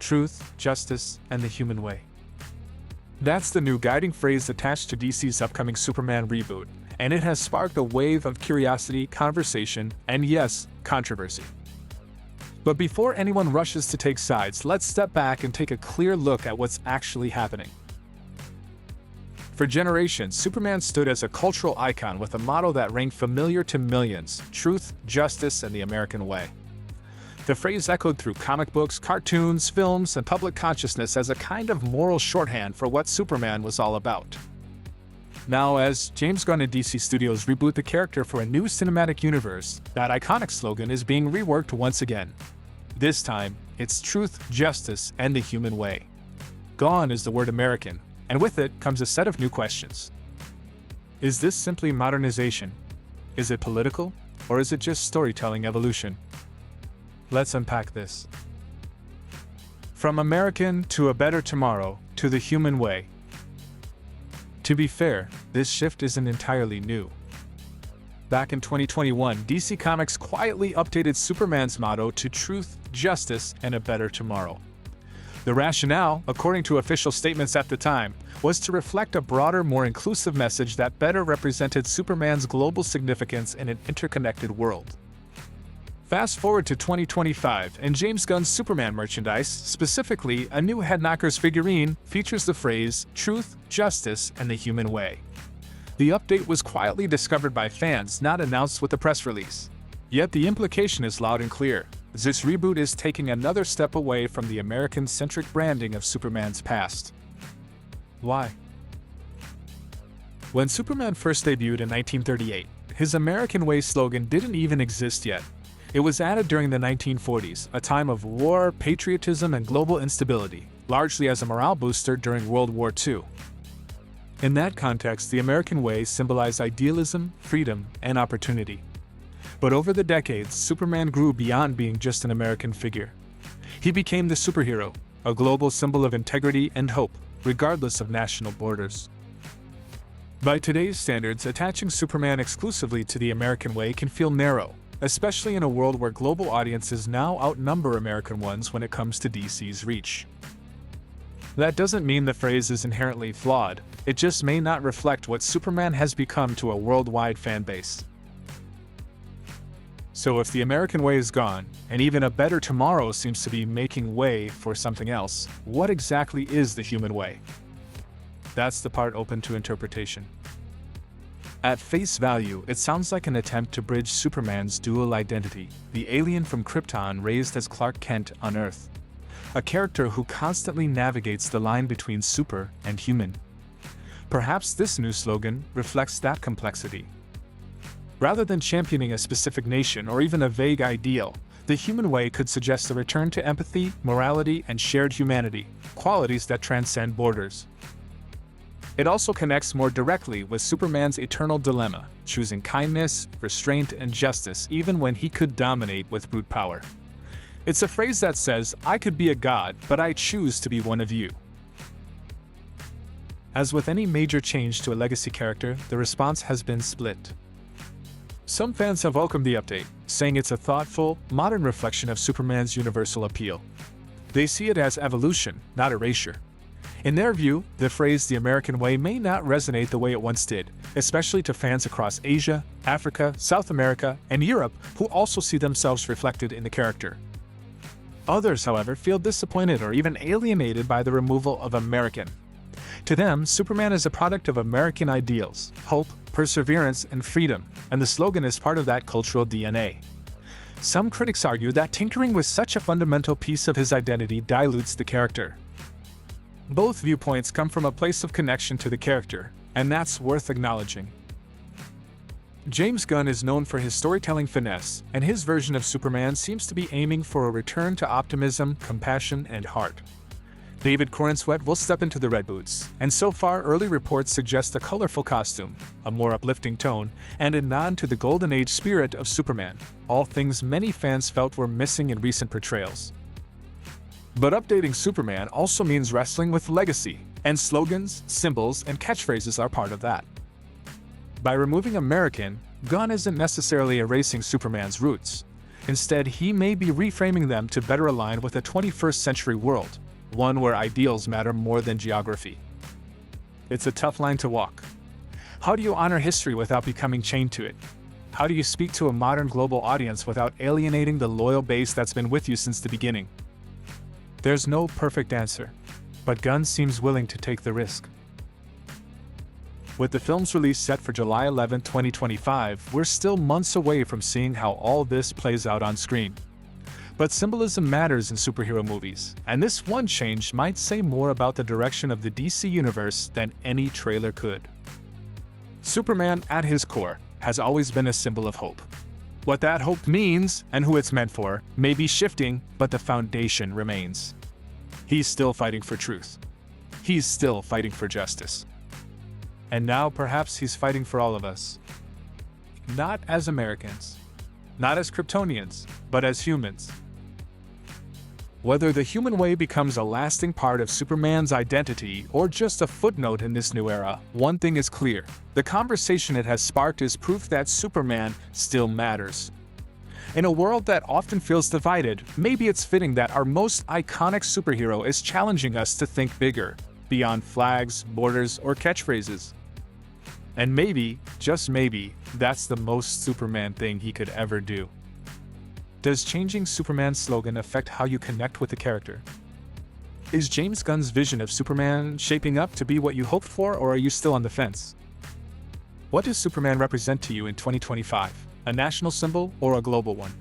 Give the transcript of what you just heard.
truth, justice, and the human way. That's the new guiding phrase attached to DC's upcoming Superman reboot, and it has sparked a wave of curiosity, conversation, and yes, controversy. But before anyone rushes to take sides, let's step back and take a clear look at what's actually happening. For generations, Superman stood as a cultural icon with a motto that rang familiar to millions: truth, justice, and the American way. The phrase echoed through comic books, cartoons, films, and public consciousness as a kind of moral shorthand for what Superman was all about. Now, as James Gunn and DC Studios reboot the character for a new cinematic universe, that iconic slogan is being reworked once again. This time, it's truth, justice, and the human way. Gone is the word American, and with it comes a set of new questions. Is this simply modernization? Is it political? Or is it just storytelling evolution? Let's unpack this. From American to a better tomorrow to the human way. To be fair, this shift isn't entirely new. Back in 2021, DC Comics quietly updated Superman's motto to truth, justice, and a better tomorrow. The rationale, according to official statements at the time, was to reflect a broader, more inclusive message that better represented Superman's global significance in an interconnected world. Fast forward to 2025, and James Gunn's Superman merchandise, specifically a new Headknockers figurine, features the phrase, truth, justice, and the human way. The update was quietly discovered by fans, not announced with a press release. Yet the implication is loud and clear. This reboot is taking another step away from the American-centric branding of Superman's past. Why? When Superman first debuted in 1938, his American Way slogan didn't even exist yet. It was added during the 1940s, a time of war, patriotism, and global instability, largely as a morale booster during World War II. In that context, the American Way symbolized idealism, freedom, and opportunity. But over the decades, Superman grew beyond being just an American figure. He became the superhero, a global symbol of integrity and hope, regardless of national borders. By today's standards, attaching Superman exclusively to the American Way can feel narrow, especially in a world where global audiences now outnumber American ones when it comes to DC's reach. That doesn't mean the phrase is inherently flawed, it just may not reflect what Superman has become to a worldwide fan base. So if the American Way is gone, and even a better tomorrow seems to be making way for something else, what exactly is the human way? That's the part open to interpretation. At face value, it sounds like an attempt to bridge Superman's dual identity, the alien from Krypton raised as Clark Kent on Earth. A character who constantly navigates the line between super and human. Perhaps this new slogan reflects that complexity. Rather than championing a specific nation or even a vague ideal, the human way could suggest a return to empathy, morality, and shared humanity, qualities that transcend borders. It also connects more directly with Superman's eternal dilemma, choosing kindness, restraint, and justice even when he could dominate with brute power. It's a phrase that says, I could be a god, but I choose to be one of you. As with any major change to a legacy character, the response has been split. Some fans have welcomed the update, saying it's a thoughtful, modern reflection of Superman's universal appeal. They see it as evolution, not erasure. In their view, the phrase "the American way" may not resonate the way it once did, especially to fans across Asia, Africa, South America, and Europe who also see themselves reflected in the character. Others, however, feel disappointed or even alienated by the removal of American. To them, Superman is a product of American ideals, hope, perseverance, and freedom, and the slogan is part of that cultural DNA. Some critics argue that tinkering with such a fundamental piece of his identity dilutes the character. Both viewpoints come from a place of connection to the character, and that's worth acknowledging. James Gunn is known for his storytelling finesse, and his version of Superman seems to be aiming for a return to optimism, compassion, and heart. David Corenswet will step into the red boots, and so far early reports suggest a colorful costume, a more uplifting tone, and a nod to the Golden Age spirit of Superman, all things many fans felt were missing in recent portrayals. But updating Superman also means wrestling with legacy, and slogans, symbols, and catchphrases are part of that. By removing American, Gunn isn't necessarily erasing Superman's roots. Instead, he may be reframing them to better align with a 21st century world, one where ideals matter more than geography. It's a tough line to walk. How do you honor history without becoming chained to it? How do you speak to a modern global audience without alienating the loyal base that's been with you since the beginning? There's no perfect answer, but Gunn seems willing to take the risk. With the film's release set for July 11, 2025, we're still months away from seeing how all this plays out on screen. But symbolism matters in superhero movies, and this one change might say more about the direction of the DC universe than any trailer could. Superman, at his core, has always been a symbol of hope. What that hope means, and who it's meant for, may be shifting, but the foundation remains. He's still fighting for truth. He's still fighting for justice. And now perhaps he's fighting for all of us. Not as Americans, not as Kryptonians, but as humans. Whether the human way becomes a lasting part of Superman's identity or just a footnote in this new era, one thing is clear. The conversation it has sparked is proof that Superman still matters. In a world that often feels divided, maybe it's fitting that our most iconic superhero is challenging us to think bigger, beyond flags, borders, or catchphrases. And maybe, just maybe, that's the most Superman thing he could ever do. Does changing Superman's slogan affect how you connect with the character? Is James Gunn's vision of Superman shaping up to be what you hoped for, or are you still on the fence? What does Superman represent to you in 2025? A national symbol or a global one?